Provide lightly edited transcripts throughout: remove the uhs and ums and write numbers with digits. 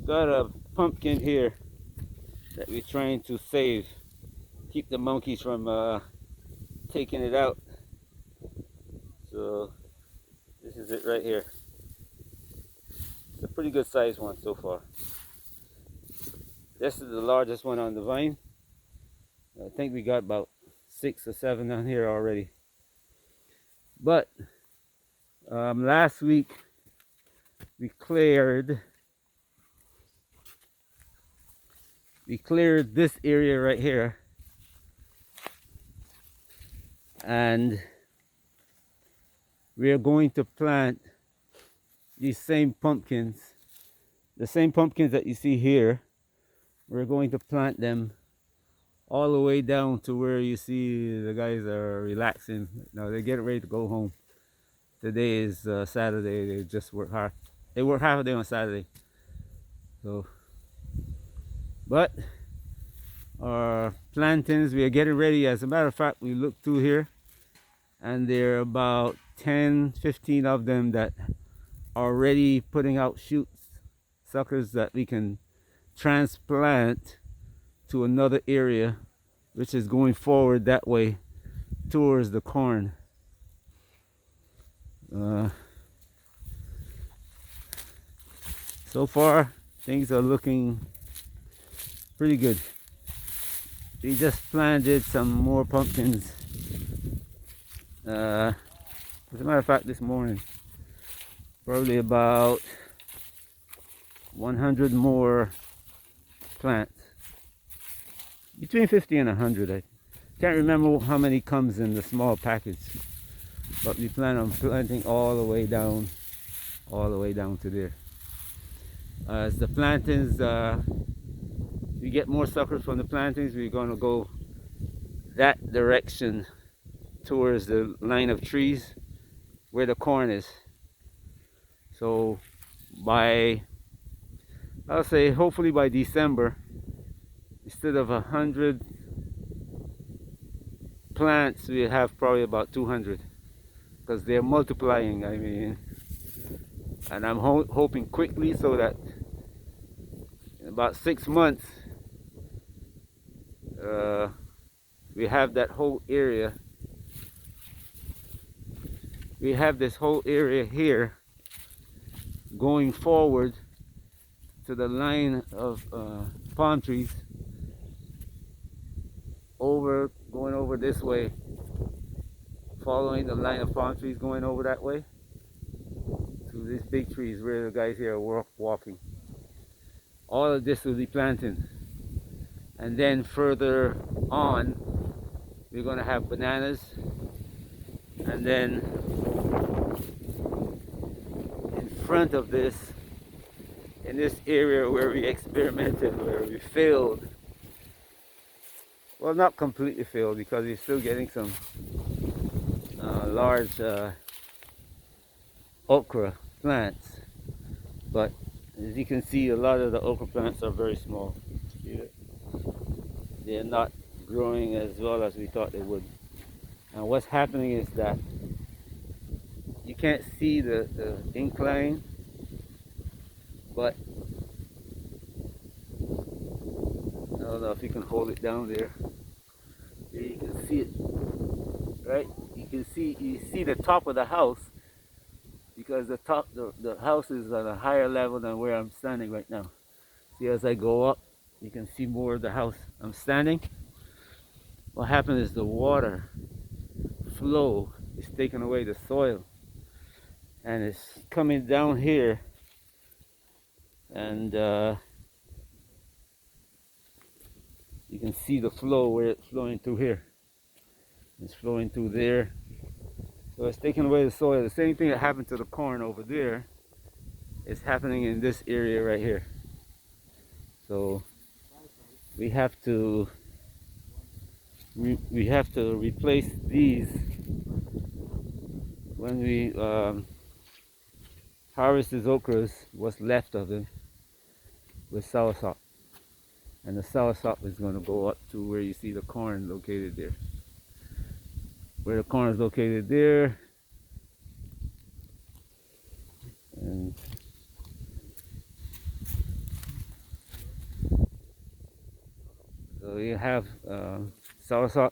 Got a pumpkin here that we're trying to save. Keep the monkeys from taking it out. So this is it right here. It's a pretty good sized one so far. This is the largest one on the vine. I think we got about 6 or 7 on here already. But last week we cleared this area right here, and we are going to plant these same pumpkins, the same pumpkins that you see here. We're going to plant them all the way down to where you see the guys are relaxing. Now they're getting ready to go home. Today is Saturday. They just work hard. They work half a day on Saturday. So, but our plantains, we are getting ready. As a matter of fact, we looked through here, and there are about 10-15 of them that are already putting out shoots, suckers that we can transplant to another area, which is going forward that way towards the corn. So far things are looking pretty good. We just planted some more pumpkins, as a matter of fact, this morning. Probably about 100 more plants, between 50 and 100. I can't remember how many comes in the small package, but we plan on planting all the way down to there. As the plantings, we get more suckers from the plantings, we're going to go that direction towards the line of trees where the corn is. So I'll say hopefully by December, instead of 100 plants, we have probably about 200, because they're multiplying. I mean, and I'm hoping quickly, so that in about 6 months we have that whole area. We have this whole area here going forward to the line of palm trees, going over this way, following the line of palm trees, going over that way to these big trees where the guys here are walking. All of this will be planted, and then further on we're going to have bananas, and then in front of this, in this area where we experimented, where we failed, well, not completely failed, because we're still getting some large okra plants, but as you can see, a lot of the okra plants are very small. They're not growing as well as we thought they would. And what's happening is that you can't see the incline, but I don't know if you can hold it down there. There you can see it, right? You see the top of the house, because the house is on a higher level than where I'm standing right now. See, as I go up, you can see more of the house I'm standing. What happened is the water flow is taking away the soil, and it's coming down here, and you can see the flow where it's flowing through here. It's flowing through there. So it's taking away the soil. The same thing that happened to the corn over there is happening in this area right here. So we have to replace these when we harvest these okras, what's left of them, with soursop. And the soursop is going to go up to where you see the corn located there. Where the corn is located there, and So you have soursop,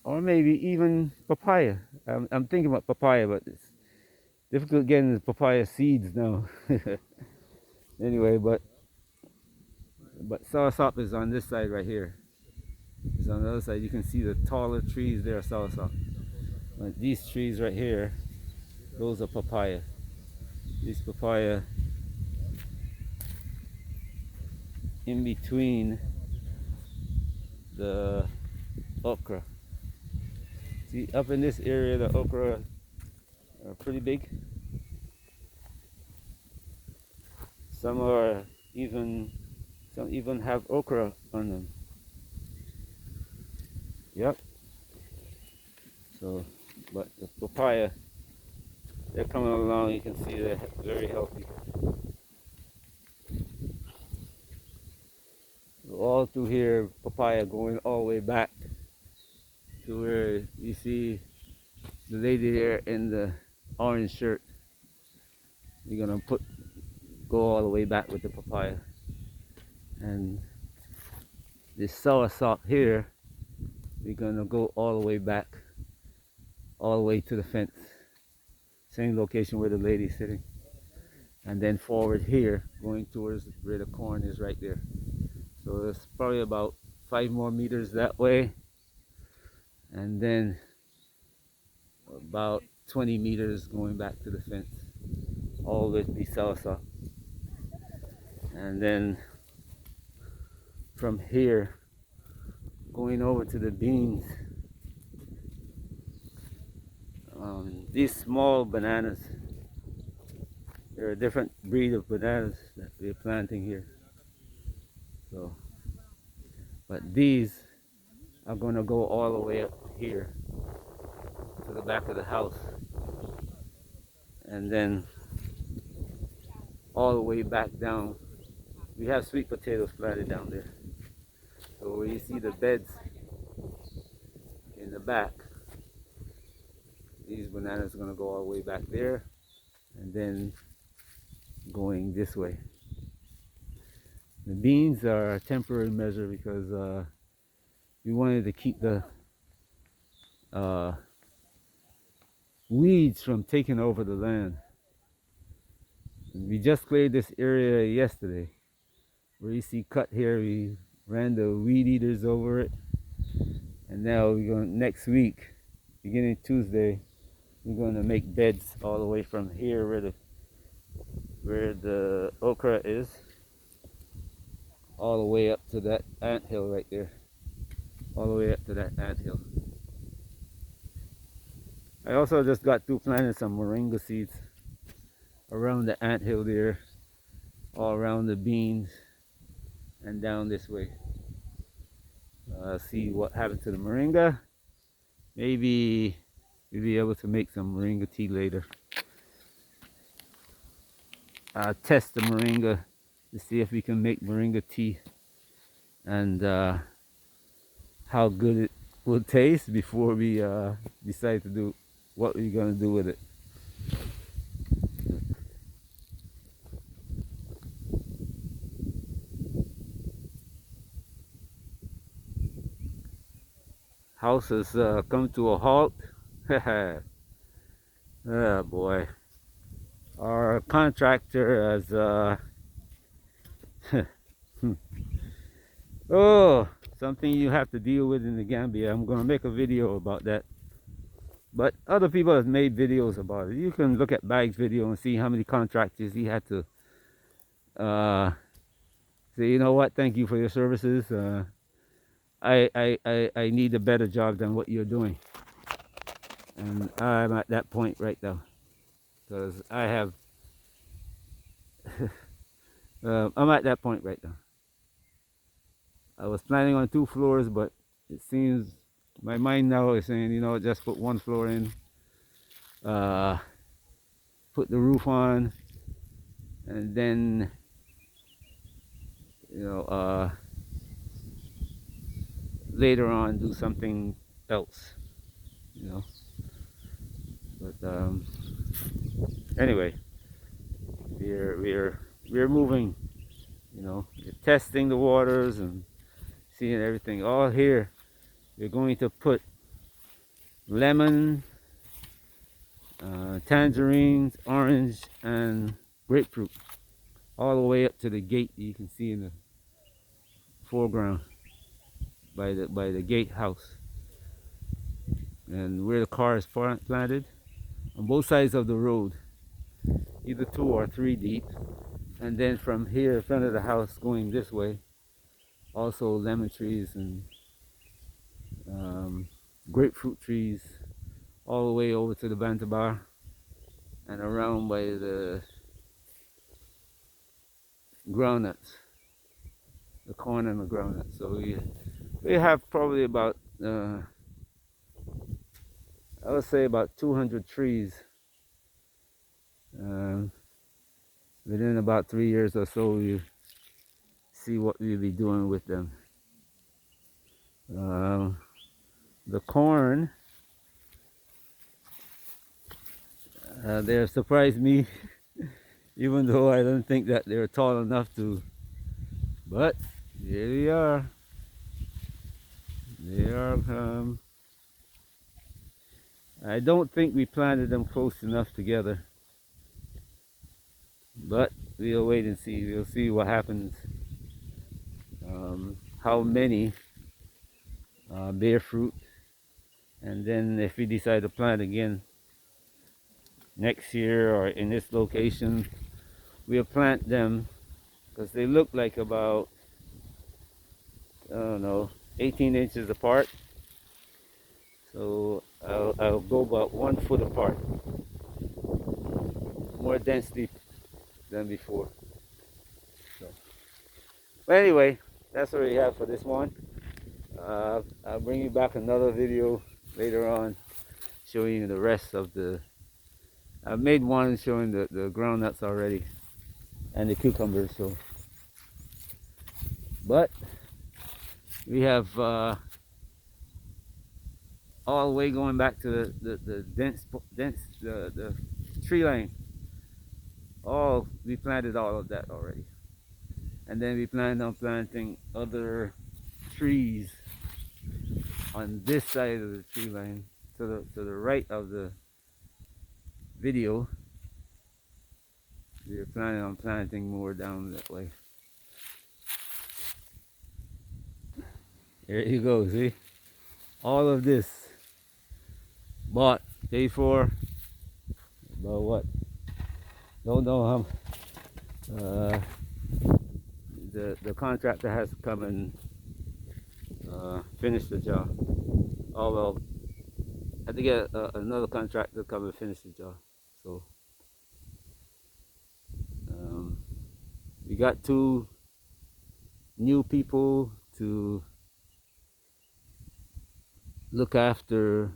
or maybe even papaya. I'm thinking about papaya, but it's difficult getting the papaya seeds now. Anyway, but soursop is on this side right here. It's on the other side. You can see the taller trees there are soursop. But these trees right here, those are papaya. These papaya in between the okra. See, up in this area, the okra are pretty big. Some are even, some even have okra on them. Yep. So, but the papaya, they're coming along. You can see they're very healthy. All through here, papaya going all the way back to where you see the lady there in the orange shirt. You're gonna go all the way back with the papaya. And this soursop here, we're gonna go all the way back, all the way to the fence. Same location where the lady's sitting. And then forward here, going towards where the corn is right there. So it's probably about 5 more meters that way. And then about 20 meters going back to the fence. All of it be soursop. And then from here, going over to the beans. These small bananas, there are a different breed of bananas that we're planting here. So, but these are going to go all the way up here to the back of the house, and then all the way back down. We have sweet potatoes planted down there. So where you see the beds in the back, these bananas are going to go all the way back there, and then going this way. The beans are a temporary measure because we wanted to keep the weeds from taking over the land. And we just cleared this area yesterday. Where you see cut here, we ran the weed eaters over it. And now we're going next week, beginning Tuesday, we're going to make beds all the way from here where the okra is, all the way up to that anthill right there. All the way up to that anthill. I also just got through planting some moringa seeds around the anthill there, all around the beans and down this way. See what happened to the moringa. Maybe we'll be able to make some moringa tea later. Test the moringa to see if we can make moringa tea and how good it will taste before we decide to do what we're going to do with it. House has come to a halt. Oh boy. Our contractor has oh, something you have to deal with in the Gambia. I'm going to make a video about that. But other people have made videos about it. You can look at Bag's video and see how many contractors he had to say, you know what, thank you for your services. I need a better job than what you're doing. And I'm at that point right now. Because I have, I'm at that point right now. I was planning on 2 floors, but it seems my mind now is saying, you know, just put 1 floor in, put the roof on, and then, you know, later on do something else, you know. But anyway, we're moving You know, you're testing the waters and seeing everything. All here, you're going to put lemon, tangerines, orange, and grapefruit, all the way up to the gate you can see in the foreground by the gatehouse, and where the car is planted on both sides of the road, either 2 or 3 deep. And then from here in front of the house going this way, also lemon trees and grapefruit trees, all the way over to the Bantabar and around by the groundnuts, the corn and the groundnuts. So we have probably about I would say about 200 trees. Within about 3 years or so, you see what we'll be doing with them. The corn, they surprised me, even though I don't think that they're tall enough to. But here they are. They are. I don't think we planted them close enough together, but we'll wait and see. We'll see what happens. How many bear fruit, and then if we decide to plant again next year or in this location, we'll plant them because they look like about, I don't know, 18 inches apart. So I'll go about 1 foot apart, more densely than before. So, but anyway, that's what we have for this one. I'll bring you back another video later on showing you the rest of the. I've made one showing the groundnuts already and the cucumbers. So, but we have all the way going back to the dense the tree line. We planted all of that already, and then we planned on planting other trees on this side of the tree line, to the right of the video. We are planning on planting more down that way. There you go, see? All of this bought, paid for, about what? Don't know how. The contractor has to come and finish the job. Oh well, I have to get another contractor to come and finish the job. So we got 2 new people to look after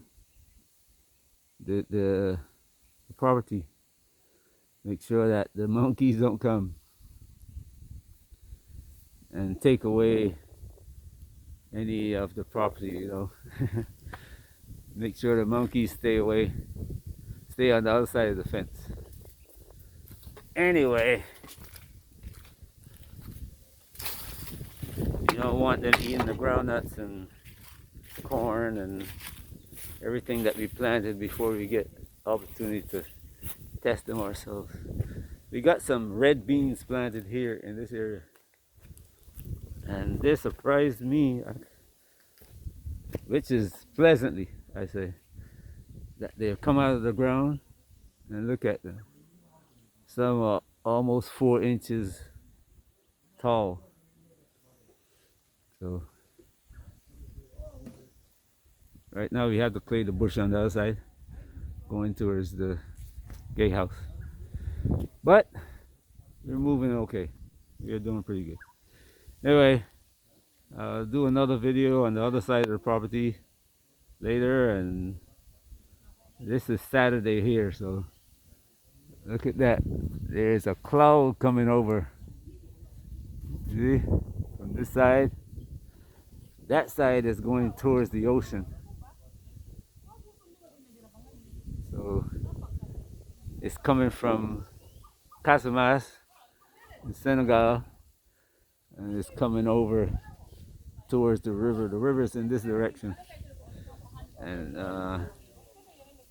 the property. Make sure that the monkeys don't come and take away any of the property, you know. Make sure the monkeys stay on the other side of the fence. Anyway, you don't want them eating the groundnuts and corn and everything that we planted before we get opportunity to test them ourselves. We got some red beans planted here in this area, and this surprised me, which is pleasantly, I say, that they've come out of the ground, and look at them. Some are almost 4 inches tall. So right now we have to clear the bush on the other side, going towards the gatehouse. But we're moving okay. We're doing pretty good. Anyway, I'll do another video on the other side of the property later, and this is Saturday here, so look at that. There's a cloud coming over. See? From this side. That side is going towards the ocean. So it's coming from Casamance in Senegal, and it's coming over towards the river. The river's in this direction, and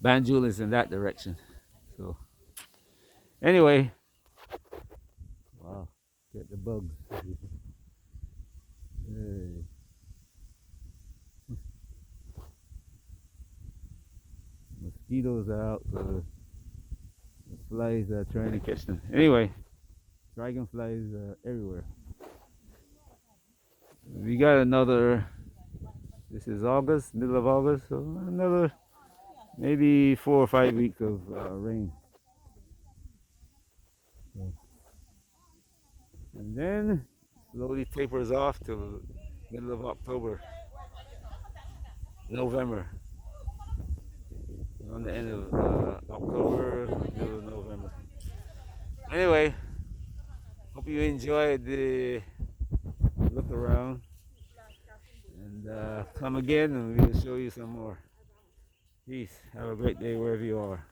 Banjul is in that direction. So anyway, wow, get the bugs. Hey, mosquitoes are out, so the flies are trying to catch them. Anyway, dragonflies are everywhere. We got another. This is August, middle of August, so another maybe 4 or 5 weeks of rain. So, and then slowly tapers off till middle of October, November. On the end of October, middle of November. Anyway, hope you enjoyed the look around, and come again and we'll show you some more. Peace. Have a great day wherever you are.